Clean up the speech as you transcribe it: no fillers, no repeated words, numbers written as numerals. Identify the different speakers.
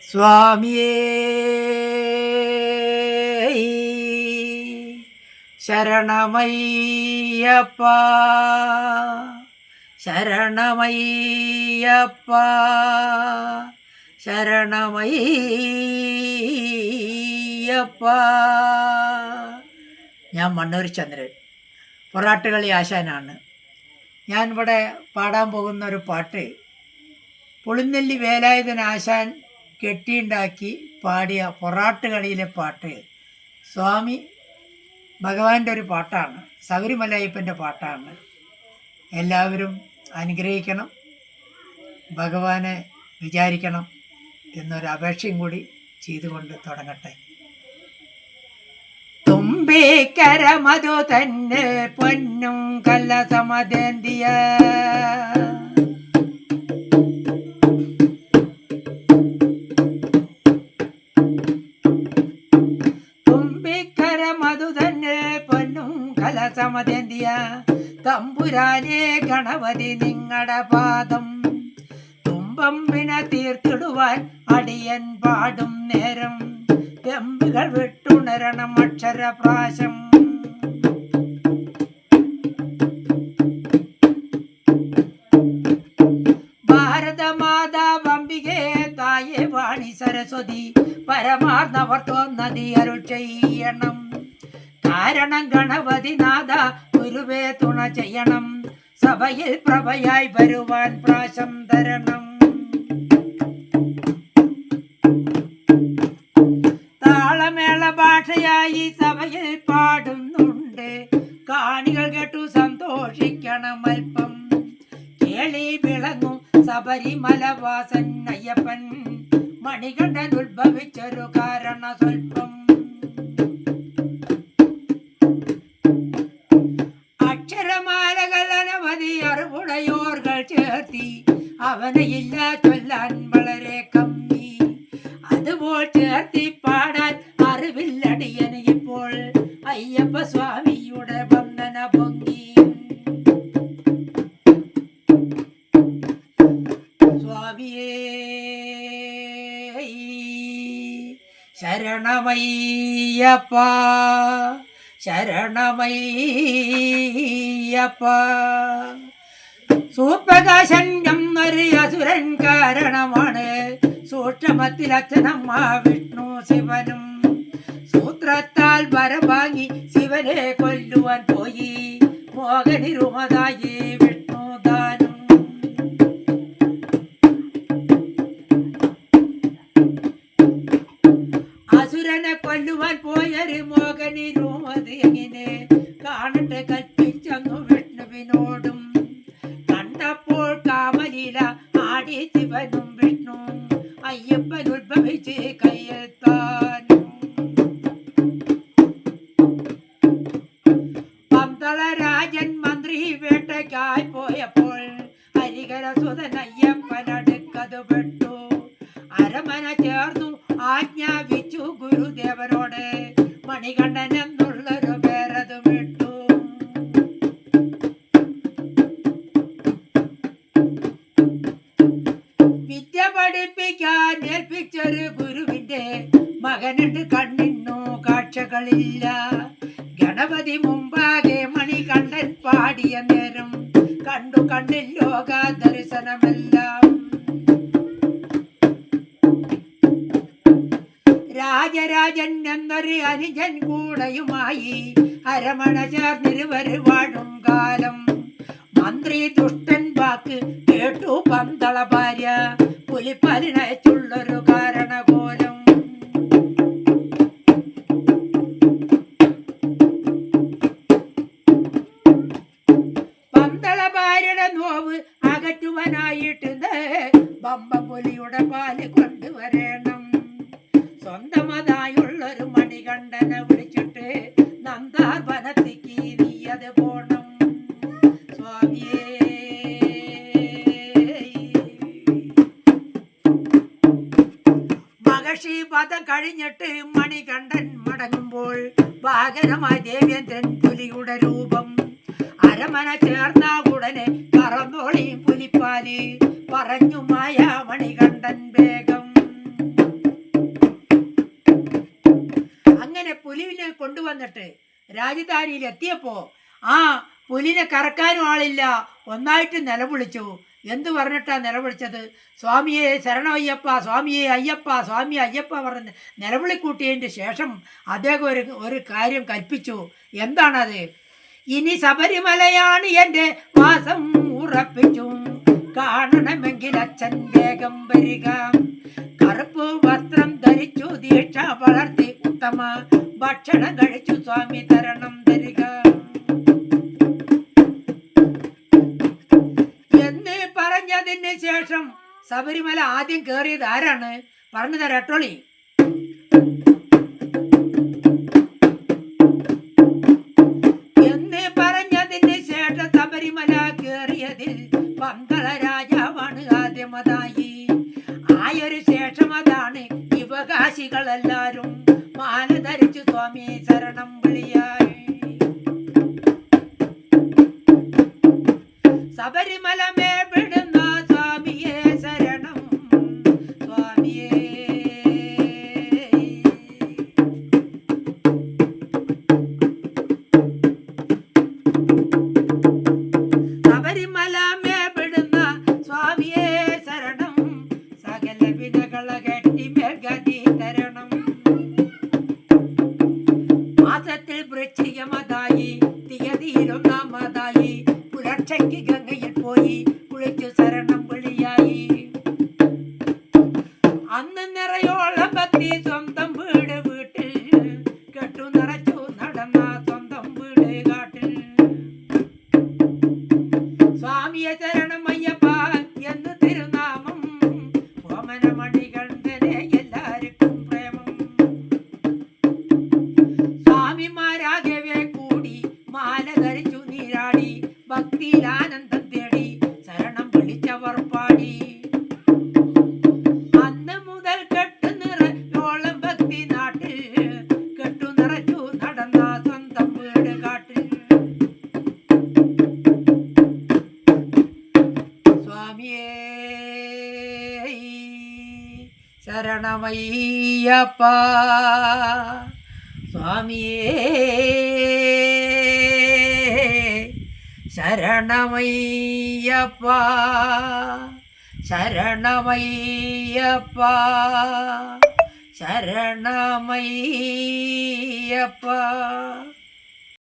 Speaker 1: സ്വാമിയേ ശരണമയ്യപ്പ ശരണമയ്യപ്പ ശരണമയ്യപ്പ. ഞാൻ മണ്ണൂർ ചന്ദ്രൻ, പൊറാട്ടുകളി ആശാനാണ്. ഞാൻ ഇവിടെ പാടാൻ പോകുന്ന ഒരു പാട്ട് പുളിനെല്ലി വേലായുധൻ ആശാൻ കെട്ടിയുണ്ടാക്കി പാടിയ പൊറാട്ടുകളിയിലെ പാട്ട് സ്വാമി ഭഗവാന്റെ ഒരു പാട്ടാണ്, ശബരിമലയ്യപ്പൻ്റെ പാട്ടാണ്. എല്ലാവരും അനുഗ്രഹിക്കണം, ഭഗവാനെ വിചാരിക്കണം എന്നൊരു അപേക്ഷയും കൂടി ചെയ്തുകൊണ്ട് തുടങ്ങട്ടെ. തുമ്പിക്കര മധു തന്നെ പൊന്നും കലസമതേന്തിയ കലസമതേന്തിയ തമ്പുരാനെ ഗണപതി നിങ്ങളുടെ പാദം തുമ്പമ്പിന തീർത്തിടുവാൻ അടിയൻ പാടും നേരം എമ്പുകൾ വിട്ടുണരണം അക്ഷരപ്രാശം. ഭാരതമാതാ വമ്പികേ തായെ വാണി സരസ്വതി പരമാർന്നവർ തോന്നതി അരുൾ ചെയ്യണം. കാരണം ഗണപതിനാഥ ഗുരുവേ തുണ ചെയ്യണം, സഭയിൽ പ്രഭയായി വരുവാൻ പ്രാശം തരണം. താളമേള ഭാഷയായി സഭയിൽ പാടുന്നുണ്ട്, കാണികൾ കേട്ടു സന്തോഷിക്കണം അല്പം. കേളി വിളങ്ങും ശബരിമലവാസൻ അയ്യപ്പൻ മണികണ്ഠൻ ഉത്ഭവിച്ചൊരു കാരണ സ്വൽപ്പം. അക്ഷരമാലകൾ അനവധി അറിവുടയോർകൾ ചേർത്തി അവനയില്ല ചൊല്ലാൻ വളരെ കമ്മി. അതുപോൽ ചേർത്തി പാടാൻ അറിവില്ലടിയന് ഇപ്പോൾ അയ്യപ്പ സ്വാമിയുടെ വന്ദന പൊങ്ങി. സ്വാമിയേ ശരണമയ്യപ്പ ശരണമയ്യപ്പ. സൂപ്രകാശൻ എന്നൊരു അസുരൻ കാരണമാണ് സൂക്ഷ്മത്തിൽ അച്ഛനമ്മ വിഷ്ണു ശിവനും. സൂത്രത്താൽ വരം വാങ്ങി ശിവനെ കൊല്ലുവാൻ പോയി മോഹനിരുമതായി വിഷ്ണുദാനം. അസുരനെ കൊല്ലുവാൻ പോയൊരു മോഹനിരുമത് എങ്ങനെ കാണട്ടെ കൽപ്പിച്ചെന്നു വിഷ്ണുവിനോടും. കണ്ടപ്പോൾ കാമലീല ആടി ശിവനും വിഷ്ണു അയ്യപ്പൻ ഉത്ഭവിച്ച് കയ്യെത്താനും. പന്തളരാജൻ മന്ത്രി വേട്ടയ്ക്കായി പോയപ്പോൾ ഹരിഹരസുതൻ അയ്യപ്പൻ അടുക്കത് പെട്ടു. അരമന ചേർന്നു ആജ്ഞാപിച്ചു ഗുരുദേവനോട്, മണികണ്ഠൻ എന്നുള്ളൊരു പേരത് വിട്ടു. വിദ്യ പഠിപ്പിക്കാൻ ഏൽപ്പിച്ചൊരു ഗുരുവിന്റെ മകനുണ്ട്, കണ്ണിന്നു കാഴ്ചകളില്ല. ഗണപതി മുമ്പാകെ മണികണ്ഠൻ പാടിയ നേരം കണ്ടു കണ്ണിൽ ലോക ദർശനമെല്ലാം. രാജരാജൻ എന്നൊരു അനുജൻ കൂടെയുമായി അരമണ ചേർന്നിരുവര് വാഴും കാലം. മന്ത്രി ദുഷ്ടൻ വാക്ക് കേട്ടു പന്തള ഭാര്യ പുലിപ്പാലിനയച്ചുള്ളൊരു കാരണകോലം. പന്തള ഭാര്യയുടെ നോവ് അകറ്റുവാനായിട്ട് ബമ്പപുലിയുടെ പാല് കൊണ്ടുവരണം. സ്വന്തമതായുള്ളൊരു മണികണ്ഠനെ വിളിച്ചിട്ട് നന്ദാവനത്തിക്ക് നീയത് പോണം. സ്വാമിയേ മഹർഷി പദം കഴിഞ്ഞിട്ട് മണികണ്ഠൻ മടങ്ങുമ്പോൾ വാഹനമായി ദേവേന്ദ്രൻ പുലിയുടെ രൂപം. അരമന ചേർന്ന ഉടനെ കറന്നോളിയും പുലിപ്പാല് പറഞ്ഞു മായ മണികണ്ഠൻ വേഗം. പുലിനെ കൊണ്ടുവന്നിട്ട് രാജധാനിയിൽ എത്തിയപ്പോൾ ആ പുലിനെ കറക്കാനും ആളില്ല. ഒന്നായിട്ട് നിലവിളിച്ചു. എന്തു പറഞ്ഞിട്ടാ നിലവിളിച്ചത്? സ്വാമിയെ ശരണമയ്യപ്പ, സ്വാമിയെ അയ്യപ്പ, സ്വാമി അയ്യപ്പ പറഞ്ഞ് നിലവിളിക്കൂട്ടിയതിൻ്റെ ശേഷം അദ്ദേഹം ഒരു കാര്യം കൽപ്പിച്ചു. എന്താണത്? ഇനി ശബരിമലയാണ് എൻ്റെ വാസം ഉറപ്പിച്ചു, കാണണമെങ്കിൽ അച്ഛൻ വേഗം വരിക. കറുപ്പ് വസ്ത്രം ധരിച്ചു, ദീക്ഷ വളർത്തി, ഉത്തമ ഭക്ഷണം കഴിച്ചു, സ്വാമി തരണം തരിക എന്ന് പറഞ്ഞതിന് ശേഷം ശബരിമല ആദ്യം കയറിയത് ആരാണ്? പറഞ്ഞു തരാട്ടോളി. എന്ന് പറഞ്ഞതിന് ശേഷം ശബരിമല കയറിയതിൽ പന്തള രാജാവാണ് ആദ്യമതായി. ആയൊരു ശേഷം അതാണ് ശിവകാശികളെല്ലാരും മാല ധരിച്ചു സ്വാമി ശരണം വിളിയായി. ശബരിമല മേവിടുന്ന സ്വാമിയെ ശരണം, സ്വാമിയേ. ശബരിമല മേവിടുന്ന സ്വാമിയെ ശരണം, സകല വിനകള കെട്ടി മേൽഗതി തരണം. മാസത്തിൽ വൃശ്ചികമതായി, തീയതിയിലൊന്നാമതായി, പുലർച്ചയ്ക്ക് ഗംഗയിൽ പോയി കുളിച്ചു ശരണം വിളിയായി. അന്ന് നിറയോളം ഭക്തി സ്വന്തം വീട്ടിൽ കെട്ടു നിറച്ചു നടന്ന സ്വന്തം വീട് കാട്ടിൽ. സ്വാമിയെ ശരണം അയ്യപ്പ എന്ന് തിരുനാമം, ഓമന മണികണ്ഠനെ എല്ലാവർക്കും പ്രേമം. സ്വാമിമാരാകവേ കൂടി മാല ധരിച്ചു നീരാടി, ഭക്തിയിൽ ആനന്ദം തേടി ശരണം വിളിച്ചവർ പാടി. അന്ന് മുതൽ കെട്ടു നിറയോളം ഭക്തി നാട്ടിൽ കെട്ടു നിറച്ചു നടന്ന സ്വന്തം വീട് കാട്ടിൽ. സ്വാമിയേ ശരണമയ്യപ്പ, സ്വാമിയേ ശരണമയ്യപ്പ, ശരണമയ്യപ്പ, ശരണമയ്യപ്പ.